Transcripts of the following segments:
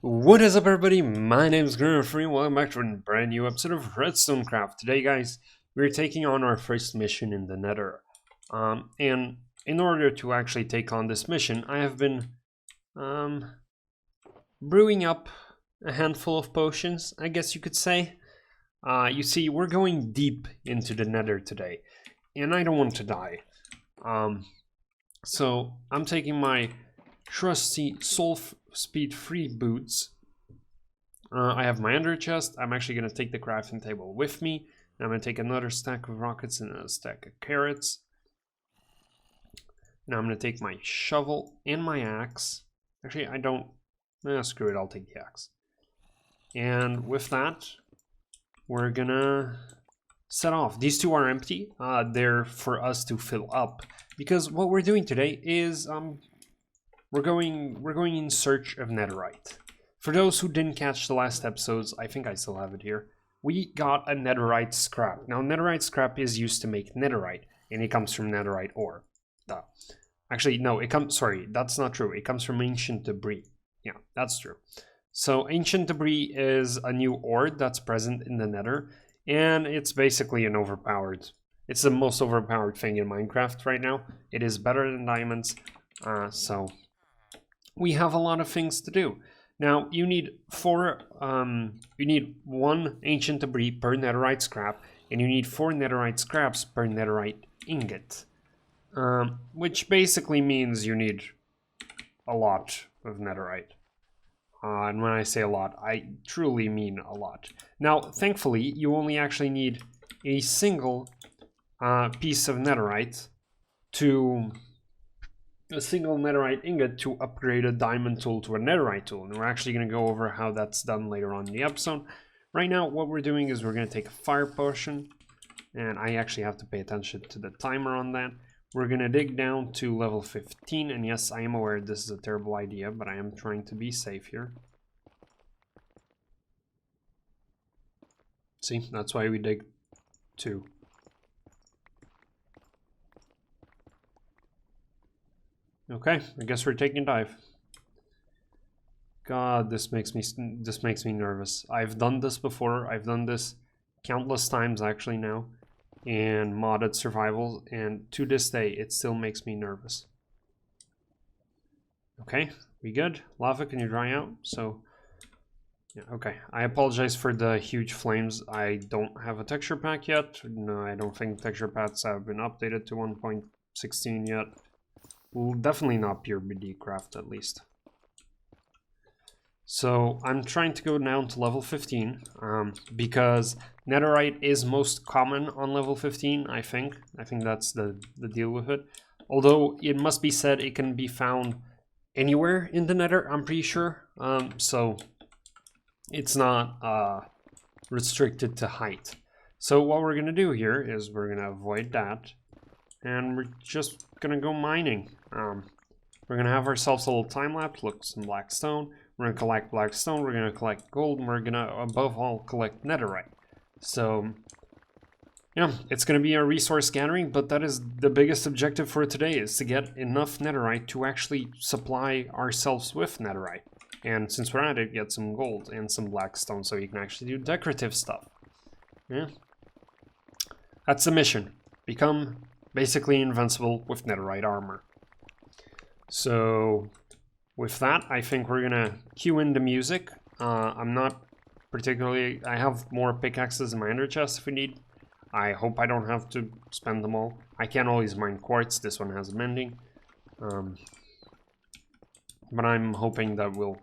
What is up, everybody? My name is Free. Welcome back to a brand new episode of Redstone Craft. Today, guys, we're taking on our first mission in the Nether. And in order to actually take on this mission, I have been brewing up a handful of potions, I guess you could say. You see, we're going deep into the Nether today, and I don't want to die. So I'm taking my trusty soul speed free boots. I have my ender chest. I'm actually going to take the crafting table with me. And I'm going to take another stack of rockets and a stack of carrots. Now I'm going to take my shovel and my axe. Actually, I don't... screw it, I'll take the axe. And with that, we're going to set off. These two are empty. They're for us to fill up. Because what we're doing today is... We're going in search of Netherite. For those who didn't catch the last episodes, I think I still have it here. We got a Netherite scrap. Now, Netherite scrap is used to make Netherite, and it comes from Netherite ore. Actually, no, sorry, that's not true. It comes from ancient debris. Yeah, that's true. So, ancient debris is a new ore that's present in the Nether, and it's basically it's the most overpowered thing in Minecraft right now. It is better than diamonds, so... we have a lot of things to do. Now, you need one ancient debris per netherite scrap, and you need 4 netherite scraps per netherite ingot. Which basically means you need a lot of netherite. And when I say a lot, I truly mean a lot. Now, thankfully, you only actually need a single piece of netherite a single netherite ingot to upgrade a diamond tool to a netherite tool, and we're actually going to go over how that's done later on in the episode. Right now, what we're doing is we're going to take a fire potion, and I actually have to pay attention to the timer on that. We're going to dig down to level 15, and yes, I am aware this is a terrible idea, but I am trying to be safe here. See, that's why we dig 2. Okay, I guess we're taking a dive. God, this makes me nervous. I've done this before. I've done this countless times actually now in modded survival, and to this day it still makes me nervous. Okay, we good? Lava, can you dry out? So yeah, okay. I apologize for the huge flames. I don't have a texture pack yet. No, I don't think texture packs have been updated to 1.16 yet. Well, definitely not pure BD craft, at least. So I'm trying to go down to level 15 because netherite is most common on level 15. I think that's the deal with it. Although it must be said it can be found anywhere in the Nether. I'm pretty sure. So it's not restricted to height. So what we're gonna do here is we're gonna avoid that, and we're just gonna go mining. We're gonna have ourselves a little time lapse. Look, some black stone. We're gonna collect black stone. We're gonna collect gold. And we're gonna, above all, collect netherite. So, yeah, it's gonna be a resource gathering, but that is the biggest objective for today: is to get enough netherite to actually supply ourselves with netherite. And since we're at it, get some gold and some black stone, so you can actually do decorative stuff. Yeah, that's the mission. Become basically invincible with netherite armor. So, with that, I think we're gonna cue in the music. I'm not particularly... I have more pickaxes in my ender chest if we need. I hope I don't have to spend them all. I can always mine quartz. This one has mending. But I'm hoping that we'll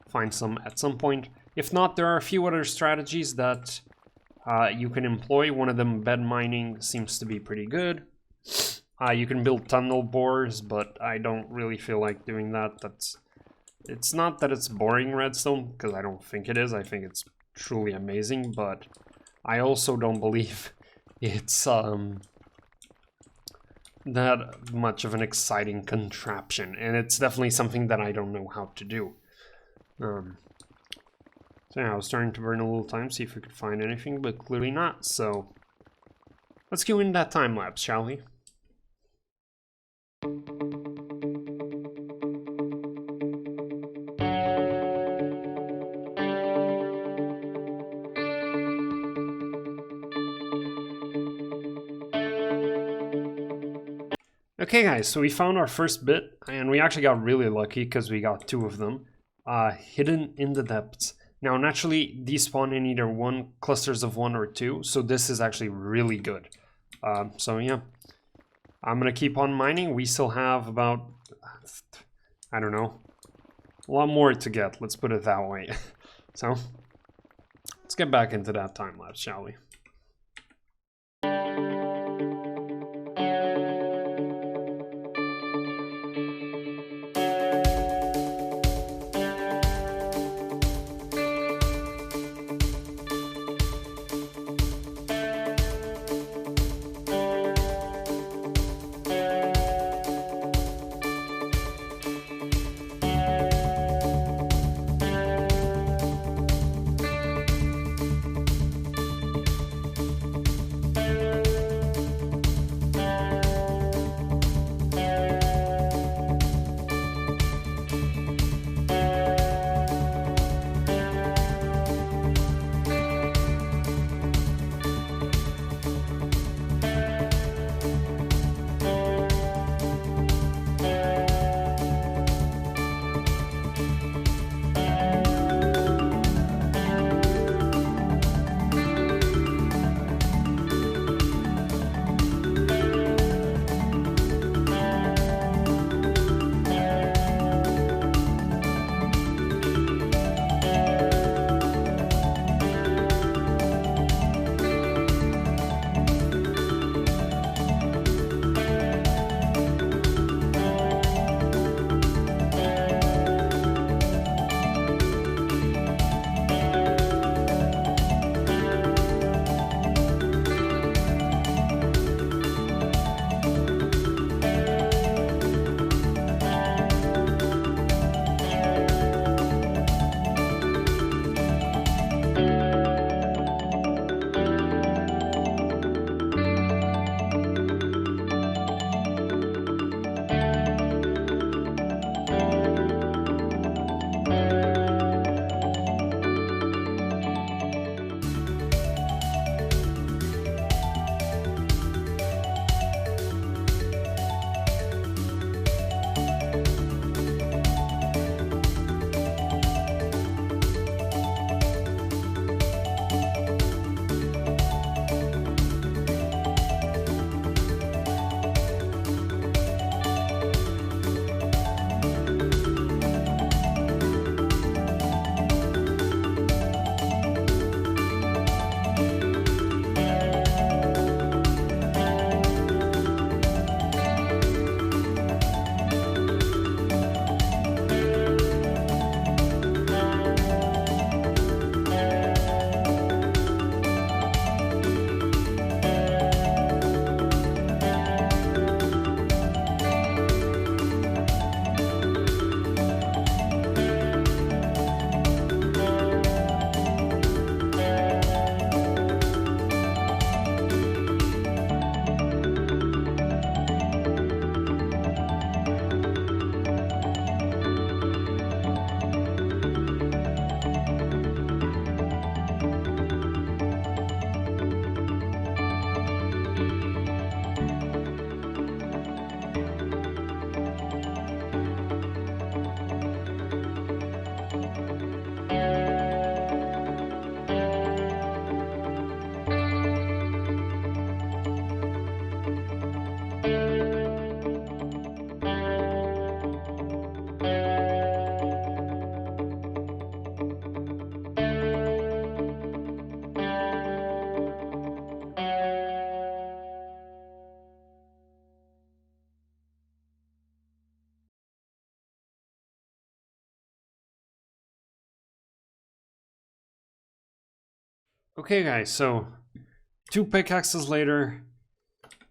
find some at some point. If not, there are a few other strategies that you can employ. One of them, bed mining, seems to be pretty good. You can build tunnel bores, but I don't really feel like doing that. It's not that it's boring redstone, because I don't think it is. I think it's truly amazing, but I also don't believe it's that much of an exciting contraption, and it's definitely something that I don't know how to do. So yeah, I was trying to burn a little time, see if we could find anything, but clearly not, so let's go in that time lapse, shall we? Okay guys, so we found our first bit, and we actually got really lucky because we got 2 of them, hidden in the depths. Now naturally these spawn in either clusters of 1 or 2, so this is actually really good. So yeah, I'm gonna keep on mining. We still have about, I don't know, a lot more to get, let's put it that way. So let's get back into that time lapse, shall we? Okay guys, so 2 pickaxes later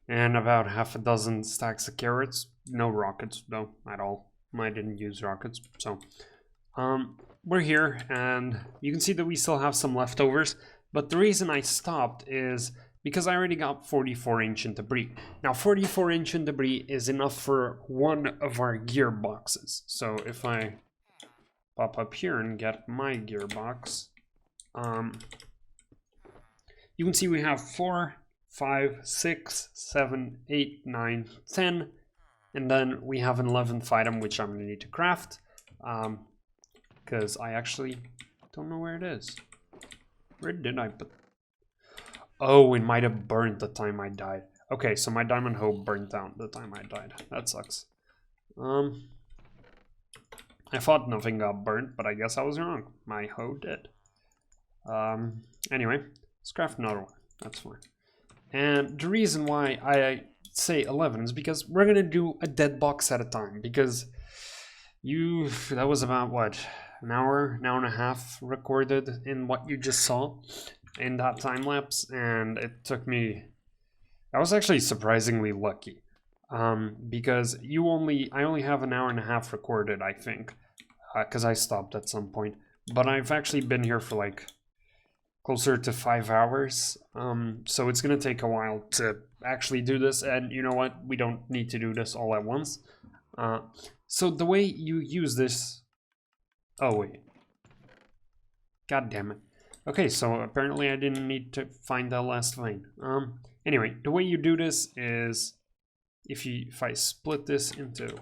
and about half a dozen stacks of carrots. No rockets though at all. I didn't use rockets, so we're here and you can see that we still have some leftovers, but the reason I stopped is because I already got 44 ancient debris. Now 44 ancient debris is enough for one of our gearboxes. So if I pop up here and get my gearbox, you can see we have 4, 5, 6, 7, 8, 9, 10, and then we have an 11th item which I'm going to need to craft, because I actually don't know where it is. Where did I put? Oh, it might have burned the time I died. Okay, so my diamond hoe burned down the time I died. That sucks. I thought nothing got burnt, but I guess I was wrong. My hoe did. Anyway, let's craft another one. That's fine. And the reason why I say 11 is because we're gonna do a dead box at a time, because that was about what, an hour and a half recorded in what you just saw in that time lapse, and it took me, I was actually surprisingly lucky, because I only have an hour and a half recorded, I think, because I stopped at some point, but I've actually been here for like closer to 5 hours, so it's gonna take a while to actually do this, and you know what, we don't need to do this all at once. So the way you use this, oh wait, god damn it. Okay, so apparently I didn't need to find that last vein. Anyway, the way you do this is if I split this into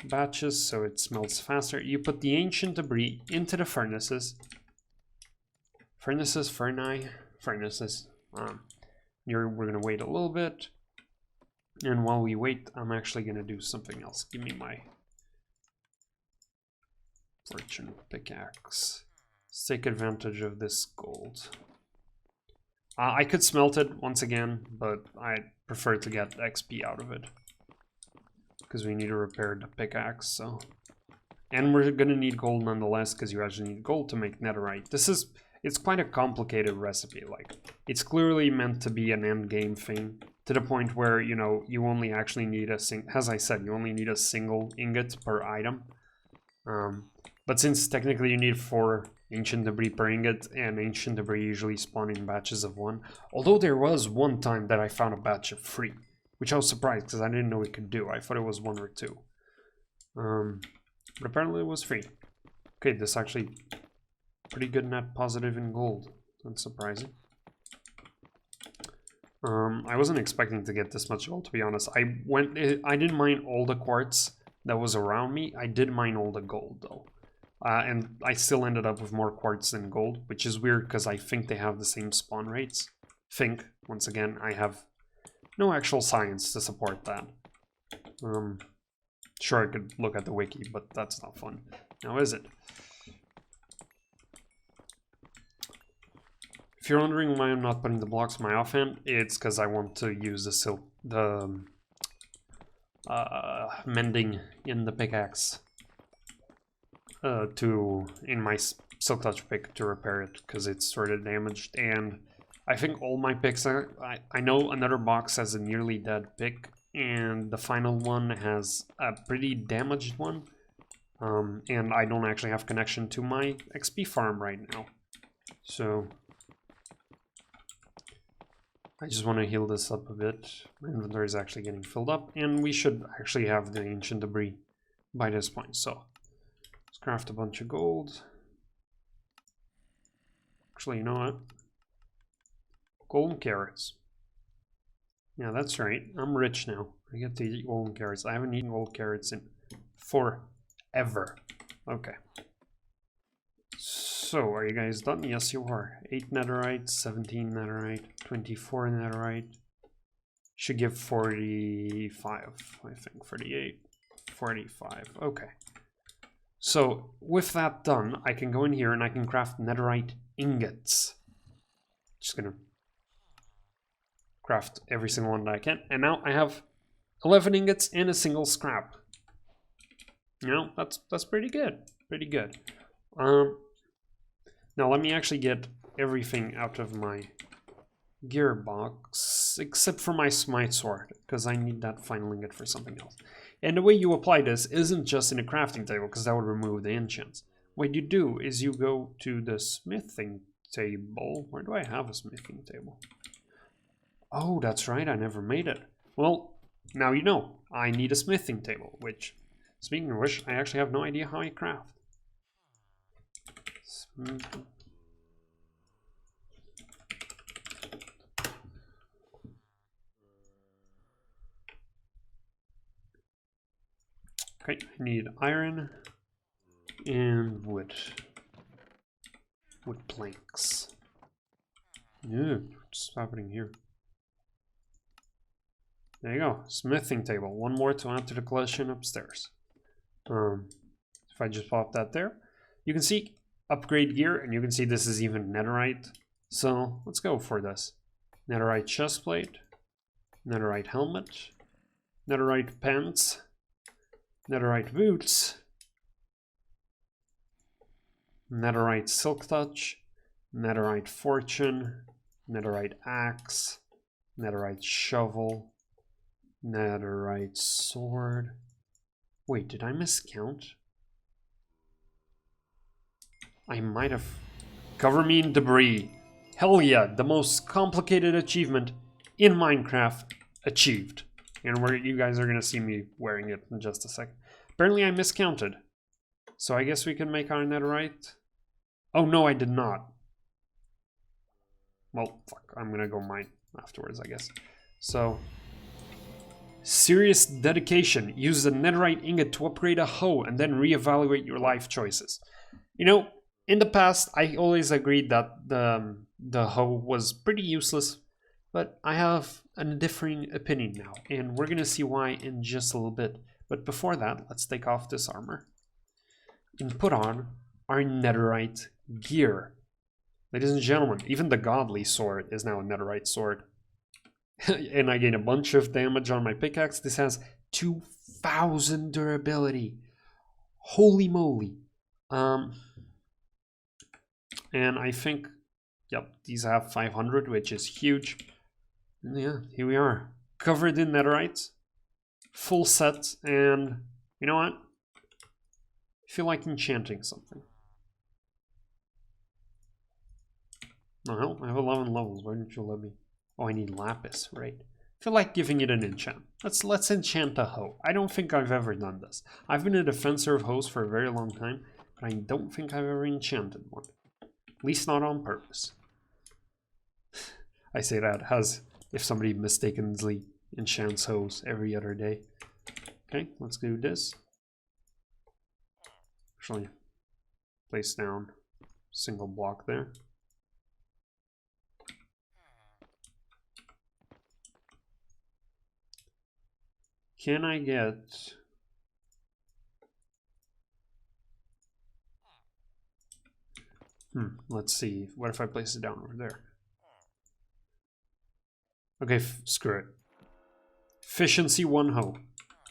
batches so it smelts faster, you put the ancient debris into the furnaces. Furnaces. We're gonna wait a little bit, and while we wait, I'm actually gonna do something else. Give me my fortune pickaxe. Let's take advantage of this gold. I could smelt it once again, but I prefer to get XP out of it because we need to repair the pickaxe. So, and we're gonna need gold nonetheless, because you actually need gold to make netherite. It's quite a complicated recipe. Like, it's clearly meant to be an end game thing, to the point where, you know, you only actually need as I said, you only need a single ingot per item. But since technically you need 4 ancient debris per ingot, and ancient debris usually spawn in batches of 1, although there was one time that I found a batch of 3, which I was surprised because I didn't know it could do. I thought it was 1 or 2. But apparently it was 3. Okay, this actually pretty good net positive in gold. That's surprising. I wasn't expecting to get this much gold, to be honest. I didn't mine all the quartz that was around me. I did mine all the gold though. And I still ended up with more quartz than gold, which is weird because I think they have the same spawn rates. Once again, I have no actual science to support that. Sure, I could look at the wiki, but that's not fun. Now, is it? If you're wondering why I'm not putting the blocks in my offhand, it's because I want to use the mending in the pickaxe in my silk touch pick to repair it, because it's sort of damaged. And I think all my picks are, I know another box has a nearly dead pick, and the final one has a pretty damaged one, and I don't actually have connection to my XP farm right now, so I just want to heal this up a bit. My inventory is actually getting filled up, and we should actually have the ancient debris by this point. So let's craft a bunch of gold. Actually, you know what? Golden carrots. Yeah, that's right. I'm rich now. I get to eat golden carrots. I haven't eaten gold carrots in forever. Okay. So, are you guys done? Yes, you are. 8 netherite, 17 netherite, 24 netherite. Should give 45, I think. 48, 45. Okay. So, with that done, I can go in here and I can craft netherite ingots. Just gonna craft every single one that I can. And now I have 11 ingots and a single scrap. You know, that's pretty good. Pretty good. Now let me actually get everything out of my gearbox, except for my smite sword, because I need that final ingot for something else. And the way you apply this isn't just in a crafting table, because that would remove the enchants. What you do is you go to the smithing table. Where do I have a smithing table? Oh, that's right, I never made it. Well, now you know. I need a smithing table, which, speaking of which, I actually have no idea how I craft. Okay, I need iron and wood. Wood planks. Yeah, what's happening here? There you go, smithing table. One more to add to the collection upstairs. If I just pop that there, you can see upgrade gear, and you can see this is even netherite. So let's go for this. Netherite chestplate, netherite helmet, netherite pants, netherite boots, netherite silk touch, netherite fortune, netherite axe, netherite shovel, netherite sword. Wait, did I miscount? I might have... Cover me in debris. Hell yeah, the most complicated achievement in Minecraft achieved. And you guys are gonna see me wearing it in just a second. Apparently I miscounted. So I guess we can make our netherite. Oh no, I did not. Well, fuck, I'm gonna go mine afterwards, I guess. So, serious dedication. Use the netherite ingot to upgrade a hoe and then reevaluate your life choices. You know, in the past, I always agreed that the hoe was pretty useless, but I have a differing opinion now, and we're gonna see why in just a little bit. But before that, let's take off this armor and put on our netherite gear. Ladies and gentlemen, even the godly sword is now a netherite sword. And I gain a bunch of damage on my pickaxe. This has 2000 durability. Holy moly. And I think, yep, these have 500, which is huge. And yeah, here we are. Covered in netherite. Full set, and you know what? I feel like enchanting something. No, hell, I have 11 levels. Why didn't you let me? Oh, I need lapis, right? I feel like giving it an enchant. Let's enchant a hoe. I don't think I've ever done this. I've been a defensor of hoes for a very long time, but I don't think I've ever enchanted one. At least not on purpose. I say that as if somebody mistakenly enchants hoes every other day. Okay, let's do this. Actually, place down single block there. Can I get... let's see. What if I place it down over there? Okay, screw it. Efficiency 1 hoe.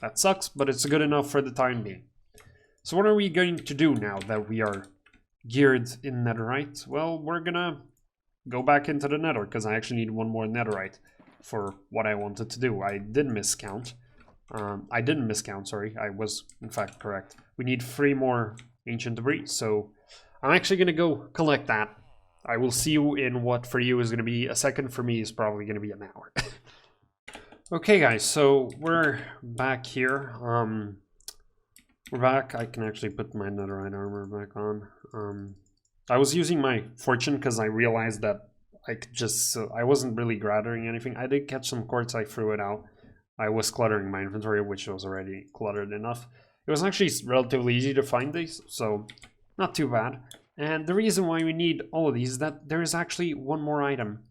That sucks, but it's good enough for the time being. So what are we going to do now that we are geared in netherite? Well, we're gonna go back into the nether, because I actually need one more netherite for what I wanted to do. I did miscount. I didn't miscount, sorry. I was, in fact, correct. We need 3 more ancient debris, so I'm actually going to go collect that. I will see you in what for you is going to be a second. For me is probably going to be an hour. Okay, guys, so we're back here. We're back. I can actually put my netherite armor back on. I was using my fortune because I realized that I could just... I wasn't really gathering anything. I did catch some quartz. I threw it out. I was cluttering my inventory, which was already cluttered enough. It was actually relatively easy to find these, so not too bad. And the reason why we need all of these is that there is actually one more item.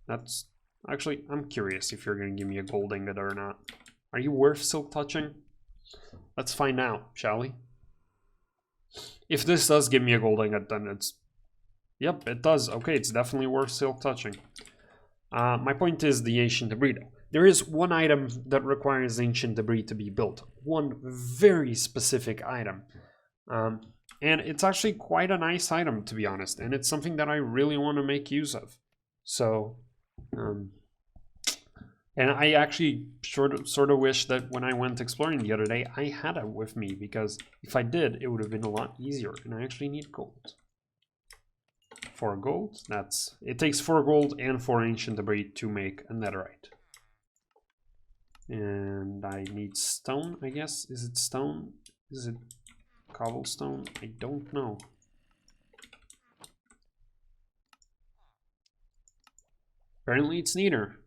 That's... Actually, I'm curious if you're going to give me a gold ingot or not. Are you worth silk touching? Let's find out, shall we? If this does give me a gold ingot, then it's... Yep, it does. Okay, it's definitely worth silk touching. My point is the ancient debris. There is one item that requires ancient debris to be built. One very specific item. And it's actually quite a nice item, to be honest. And it's something that I really want to make use of. So... and I actually sort of wish that when I went exploring the other day, I had it with me, because if I did, it would have been a lot easier. And I actually need gold. 4 gold. It takes 4 gold and 4 ancient debris to make a netherite. And I need stone, I guess. Is it stone? Is it cobblestone? I don't know. Apparently it's neither.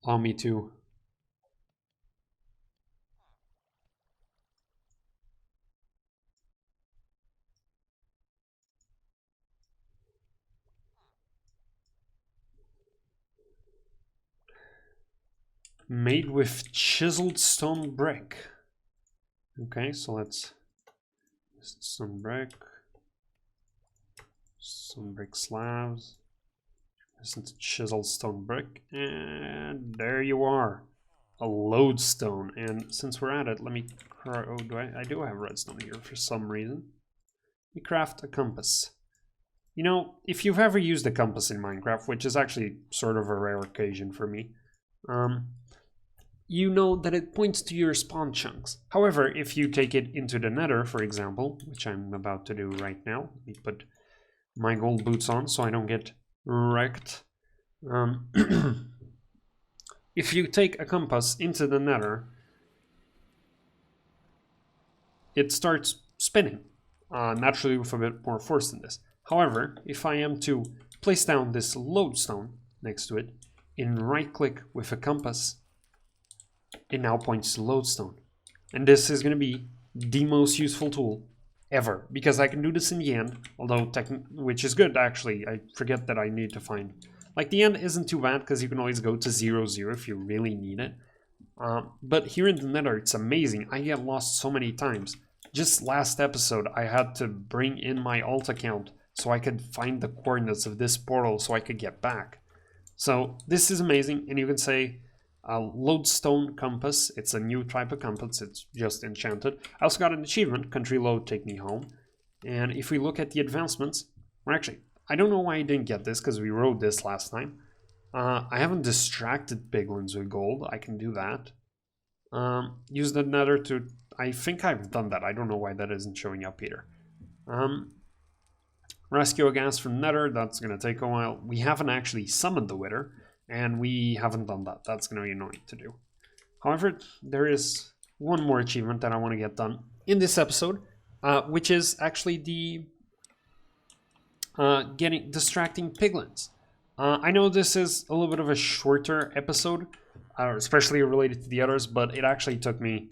Oh, me too. Made with chiseled stone brick. Okay, so let's some brick slabs. Isn't chiseled stone brick, and there you are, a lodestone. And since we're at it, let me. Oh, I do have redstone here for some reason. We craft a compass. You know, if you've ever used a compass in Minecraft, which is actually sort of a rare occasion for me, you know that it points to your spawn chunks. However, if you take it into the nether, for example, which I'm about to do right now, let me put my gold boots on so I don't get wrecked. If you take a compass into the nether, it starts spinning, naturally with a bit more force than this. However, if I am to place down this lodestone next to it and right click with a compass, it now points to lodestone. And this is going to be the most useful tool ever, because I can do this in the end, although which is good actually. I forget that I need to find, like, the end isn't too bad because you can always go to 0-0 if you really need it. But here in the nether, it's amazing. I get lost so many times. Just last episode, I had to bring in my alt account so I could find the coordinates of this portal so I could get back. So this is amazing, and you can say lodestone compass. It's a new type of compass. It's just enchanted. I also got an achievement, country load, take me home. And if we look at the advancements, we're actually, I don't know why I didn't get this because we rode this last time. I haven't distracted piglins with gold. I can do that. Use the nether to, I think I've done that. I don't know why that isn't showing up here. Rescue a gas from nether. That's going to take a while. We haven't actually summoned the wither, and we haven't done that. That's going to be annoying to do. However, there is one more achievement that I want to get done in this episode, which is actually the distracting piglins. I know this is a little bit of a shorter episode, especially related to the others, but it actually took me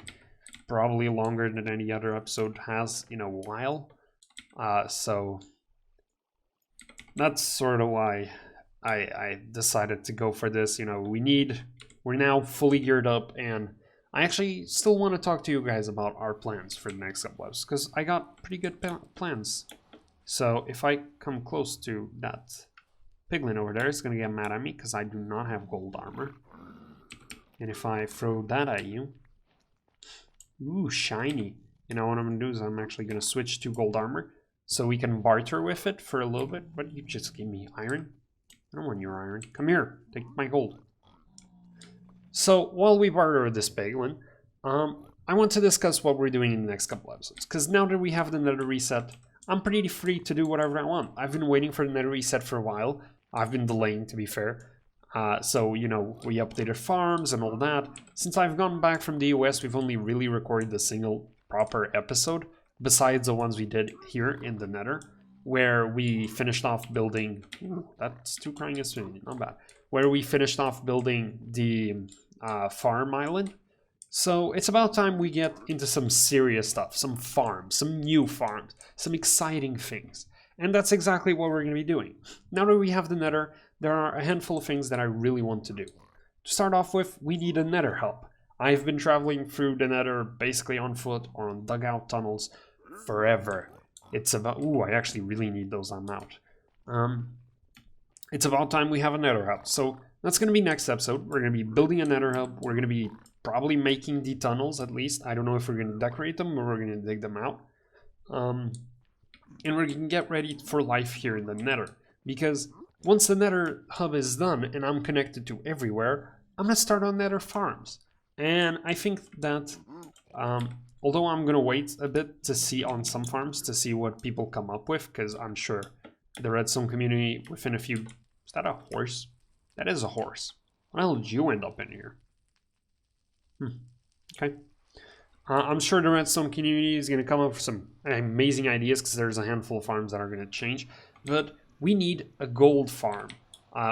probably longer than any other episode has in a while. So that's sort of why I decided to go for this. You know, we're now fully geared up, and I actually still want to talk to you guys about our plans for the next couple episodes, because I got pretty good plans. So if I come close to that piglin over there, it's going to get mad at me because I do not have gold armor. And if I throw that at you, ooh, shiny. You know what I'm going to do is I'm actually going to switch to gold armor so we can barter with it for a little bit. But you just give me iron. I don't want your iron. Come here, take my gold. So while we barter with this piglin, I want to discuss what we're doing in the next couple episodes. Because now that we have the nether reset, I'm pretty free to do whatever I want. I've been waiting for the nether reset for a while. I've been delaying, to be fair. So, you know, we updated farms and all that. Since I've gone back from the US, we've only really recorded a single proper episode, besides the ones we did here in the nether, where we finished off building... Ooh, that's two crying yesterday, not bad. Where we finished off building the farm island. So it's about time we get into some serious stuff, some farms, some new farms, some exciting things. And that's exactly what we're going to be doing. Now that we have the nether, there are a handful of things that I really want to do. To start off with, we need a nether hub. I've been traveling through the nether basically on foot or on dugout tunnels forever. It's about... Ooh, I actually really need those on out. It's about time we have a nether hub. So that's going to be next episode. We're going to be building a nether hub. We're going to be probably making the tunnels, at least. I don't know if we're going to decorate them or we're going to dig them out. And we're going to get ready for life here in the nether. Because once the nether hub is done and I'm connected to everywhere, I'm going to start on nether farms. And I think that although I'm gonna wait a bit to see on some farms to see what people come up with, because I'm sure the redstone community within a few... Is that a horse? That is a horse. How did you end up in here? Okay. I'm sure the redstone community is going to come up with some amazing ideas, because there's a handful of farms that are going to change. But we need a gold farm.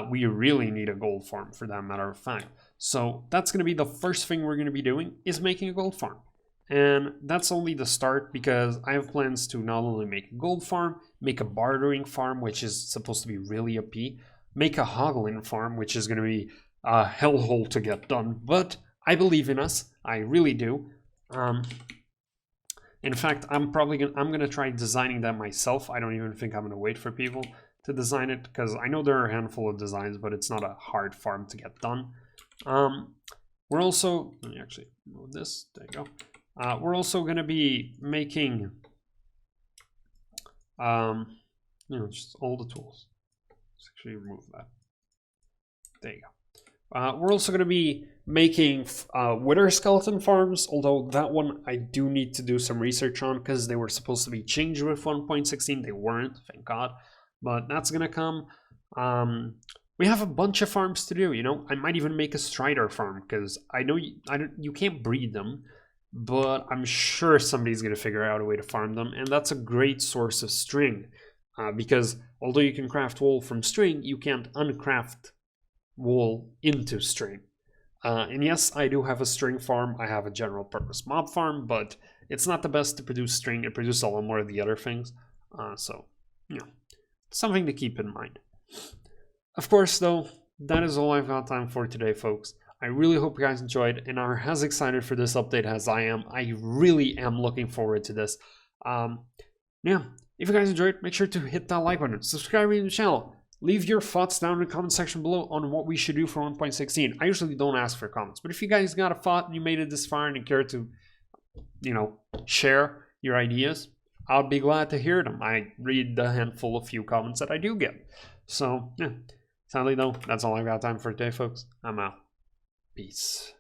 We really need a gold farm, for that matter of fact. So that's going to be the first thing we're going to be doing, is making a gold farm. And that's only the start, because I have plans to not only make a gold farm, make a bartering farm, which is supposed to be really OP, make a hoglin farm, which is going to be a hellhole to get done. But I believe in us. I really do. In fact, I'm gonna try designing that myself. I don't even think I'm gonna wait for people to design it, because I know there are a handful of designs, but it's not a hard farm to get done. We're also, let me actually move this. There you go. We're also gonna be making, just all the tools. Let's actually remove that. There you go. We're also going to be making wither skeleton farms, although that one I do need to do some research on, because they were supposed to be changed with 1.16. They weren't, thank God. But that's going to come. We have a bunch of farms to do, you know. I might even make a strider farm, because I know you can't breed them, but I'm sure somebody's going to figure out a way to farm them, and that's a great source of string, because although you can craft wool from string, you can't uncraft wool into string. And yes, I do have a string farm. I have a general purpose mob farm, but it's not the best to produce string. It produces a lot more of the other things. So, you know, something to keep in mind. Of course, though, that is all I've got time for today, folks. I really hope you guys enjoyed and are as excited for this update as I am. I really am looking forward to this. Yeah, if you guys enjoyed, make sure to hit that like button, subscribe to the channel. Leave your thoughts down in the comment section below on what we should do for 1.16. I usually don't ask for comments, but if you guys got a thought and you made it this far and you care to, you know, share your ideas, I'll be glad to hear them. I read the handful of few comments that I do get. So, yeah. Sadly, though, that's all I've got time for today, folks. I'm out. Peace.